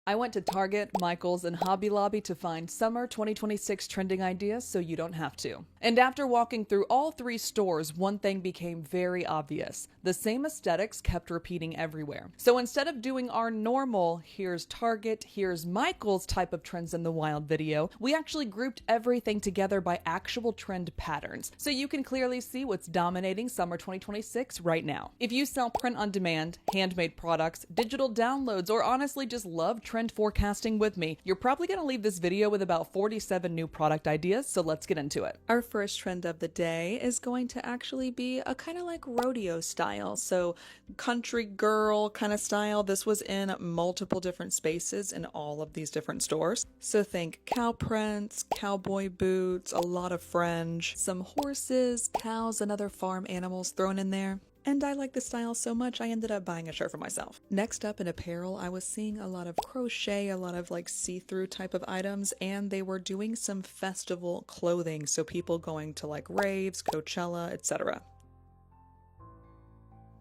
I went to Target, Michael's, and Hobby Lobby to find summer 2026 trending ideas so you don't have to. And after walking through all three stores, one thing became very obvious. The same aesthetics kept repeating everywhere. So instead of doing our normal, here's Target, here's Michael's type of trends in the wild video, we actually grouped everything together by actual trend patterns. So you can clearly see what's dominating summer 2026 right now. If you sell print on demand, handmade products, digital downloads, or honestly just love trend forecasting with me, you're probably going to leave this video with about 47 new product ideas, so let's get into it. Our first trend of the day is going to actually be a kind of like rodeo style, so country girl kind of style. This was in multiple different spaces in all of these different stores. So think cow prints, cowboy boots, a lot of fringe, some horses, cows, and other farm animals thrown in there. And I like the style so much I ended up buying a shirt for myself. Next up in apparel, I was seeing a lot of crochet, a lot of like see-through type of items, and they were doing some festival clothing, so people going to like raves, Coachella, etc.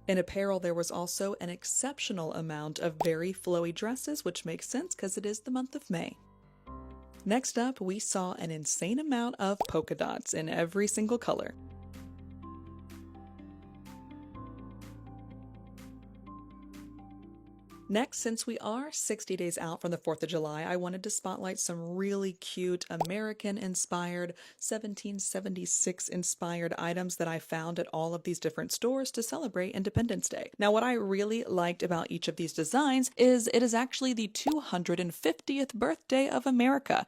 In apparel, there was also an exceptional amount of very flowy dresses, which makes sense because it is the month of May. Next up, we saw an insane amount of polka dots in every single color. Next, since we are 60 days out from the 4th of July, I wanted to spotlight some really cute American-inspired, 1776-inspired items that I found at all of these different stores to celebrate Independence Day. Now, what I really liked about each of these designs is it is actually the 250th birthday of America.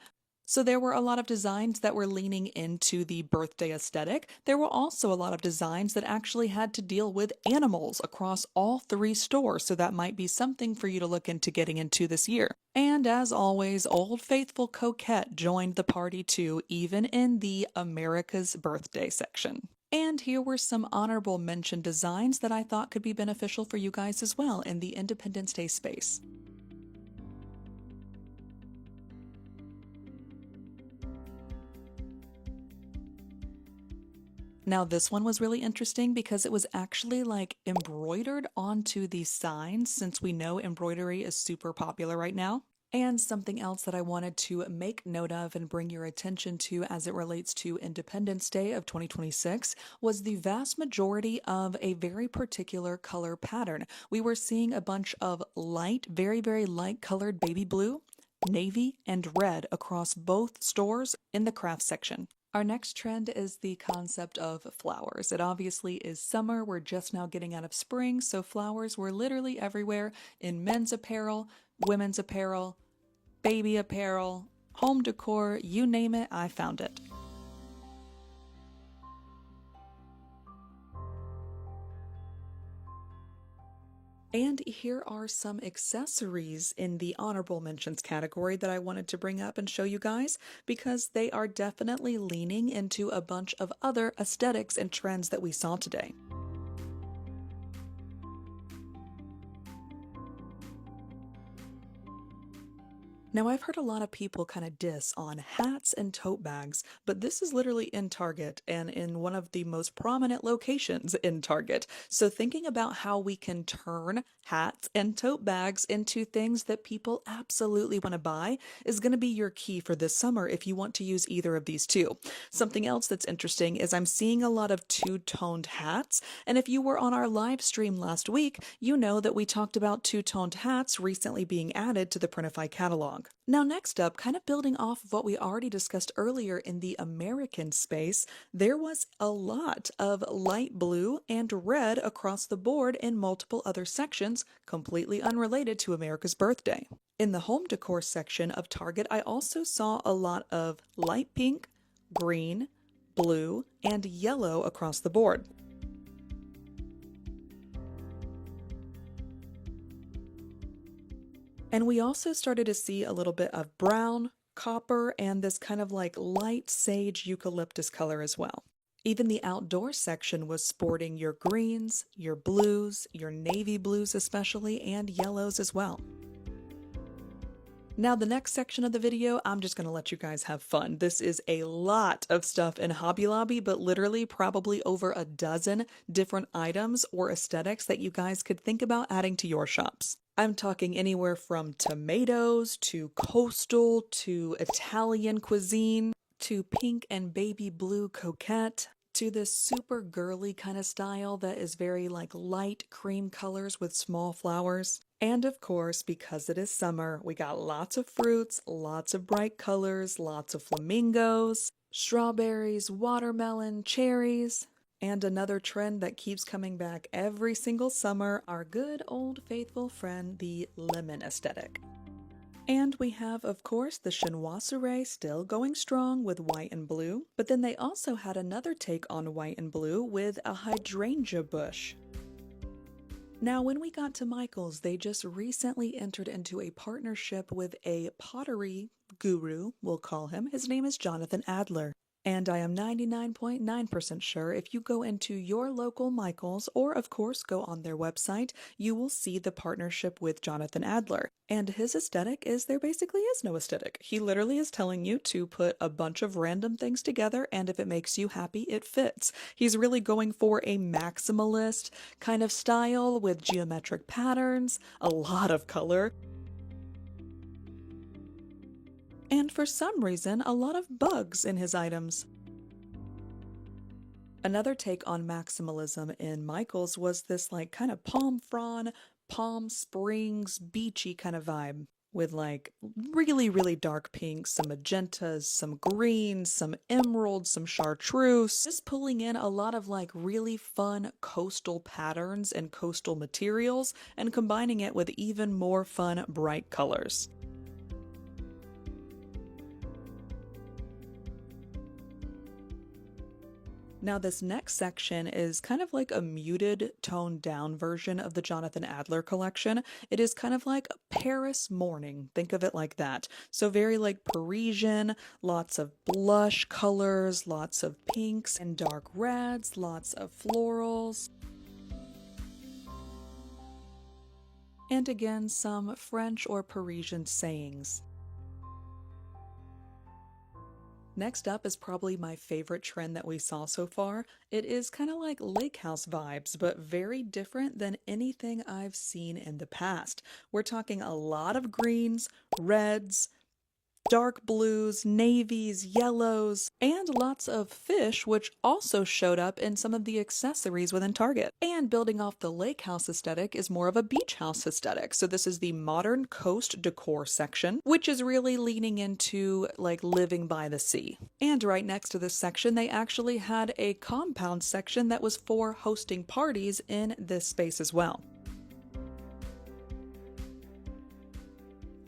So there were a lot of designs that were leaning into the birthday aesthetic. There were also a lot of designs that actually had to deal with animals across all three stores, so that might be something for you to look into getting into this year. And as always, Old Faithful Coquette joined the party too, even in the America's Birthday section. And here were some honorable mention designs that I thought could be beneficial for you guys as well in the Independence Day space. Now this one was really interesting because it was actually like embroidered onto these signs, since we know embroidery is super popular right now. And something else that I wanted to make note of and bring your attention to as it relates to Independence Day of 2026 was the vast majority of a very particular color pattern. We were seeing a bunch of light, very, very light colored baby blue, navy, and red across both stores in the craft section. Our next trend is the concept of flowers. It obviously is summer, we're just now getting out of spring, so flowers were literally everywhere in men's apparel, women's apparel, baby apparel, home decor, you name it, I found it. And here are some accessories in the honorable mentions category that I wanted to bring up and show you guys, because they are definitely leaning into a bunch of other aesthetics and trends that we saw today. Now, I've heard a lot of people kind of diss on hats and tote bags, but this is literally in Target and in one of the most prominent locations in Target. So thinking about how we can turn hats and tote bags into things that people absolutely want to buy is going to be your key for this summer if you want to use either of these two. Something else that's interesting is I'm seeing a lot of two-toned hats, and if you were on our live stream last week, you know that we talked about two-toned hats recently being added to the Printify catalog. Now next up, kind of building off of what we already discussed earlier in the American space, there was a lot of light blue and red across the board in multiple other sections, completely unrelated to America's birthday. In the home decor section of Target, I also saw a lot of light pink, green, blue, and yellow across the board. And we also started to see a little bit of brown, copper, and this kind of like light sage eucalyptus color as well. Even the outdoor section was sporting your greens, your blues, your navy blues especially, and yellows as well. Now the next section of the video, I'm just going to let you guys have fun. This is a lot of stuff in Hobby Lobby, but literally probably over a dozen different items or aesthetics that you guys could think about adding to your shops. I'm talking anywhere from tomatoes to coastal to Italian cuisine to pink and baby blue coquette to this super girly kind of style that is very like light cream colors with small flowers. And of course, because it is summer, we got lots of fruits, lots of bright colors, lots of flamingos, strawberries, watermelon, cherries. And another trend that keeps coming back every single summer, our good old faithful friend, the lemon aesthetic. And we have, of course, the chinoiserie still going strong with white and blue, but then they also had another take on white and blue with a hydrangea bush. Now, when we got to Michael's, they just recently entered into a partnership with a pottery guru, we'll call him. His name is Jonathan Adler. And I am 99.9% sure if you go into your local Michael's, or of course go on their website, you will see the partnership with Jonathan Adler. And his aesthetic is there basically is no aesthetic. He literally is telling you to put a bunch of random things together, and if it makes you happy, it fits. He's really going for a maximalist kind of style with geometric patterns, a lot of color. And for some reason, a lot of bugs in his items. Another take on maximalism in Michael's was this like kind of palm frond, Palm Springs, beachy kind of vibe with like really, really dark pinks, some magentas, some greens, some emeralds, some chartreuse, just pulling in a lot of like really fun coastal patterns and coastal materials and combining it with even more fun, bright colors. Now this next section is kind of like a muted, toned down version of the Jonathan Adler collection. It is kind of like Paris morning, think of it like that. So very like Parisian, lots of blush colors, lots of pinks and dark reds, lots of florals. And again, some French or Parisian sayings. Next up is probably my favorite trend that we saw so far. It is kind of like lakehouse vibes, but very different than anything I've seen in the past. We're talking a lot of greens, reds, dark blues, navies, yellows, and lots of fish, which also showed up in some of the accessories within Target. And building off the lake house aesthetic is more of a beach house aesthetic. So this is the modern coast decor section, which is really leaning into like living by the sea. And right next to this section, they actually had a compound section that was for hosting parties in this space as well.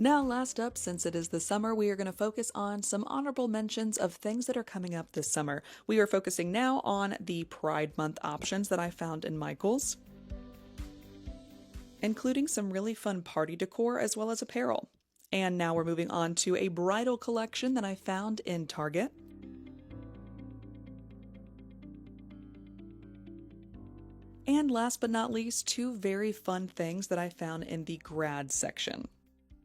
Now, last up, since it is the summer, we are going to focus on some honorable mentions of things that are coming up this summer. We are focusing now on the Pride Month options that I found in Michael's, including some really fun party decor as well as apparel. And now we're moving on to a bridal collection that I found in Target. And last but not least, two very fun things that I found in the grad section.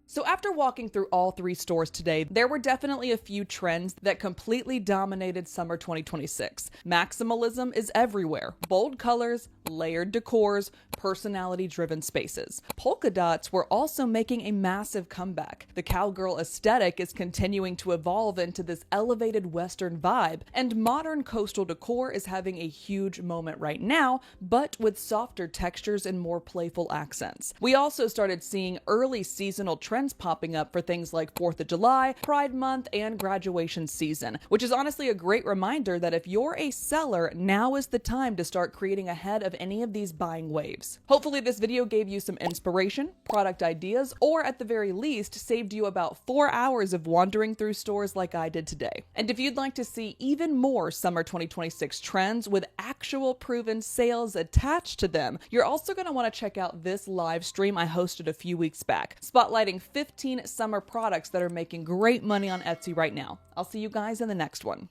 So after walking through all three stores today, there were definitely a few trends that completely dominated summer 2026. Maximalism is everywhere. Bold colors, layered decors, personality-driven spaces. Polka dots were also making a massive comeback. The cowgirl aesthetic is continuing to evolve into this elevated Western vibe, and modern coastal decor is having a huge moment right now, but with softer textures and more playful accents. We also started seeing early seasonal trends popping up for things like 4th of July, Pride Month, and graduation season, which is honestly a great reminder that if you're a seller, now is the time to start creating ahead of any of these buying waves. Hopefully this video gave you some inspiration, product ideas, or at the very least saved you about 4 hours of wandering through stores like I did today. And if you'd like to see even more summer 2026 trends with actual proven sales attached to them, you're also going to want to check out this live stream I hosted a few weeks back, spotlighting 15 summer products that are making great money on Etsy right now. I'll see you guys in the next one.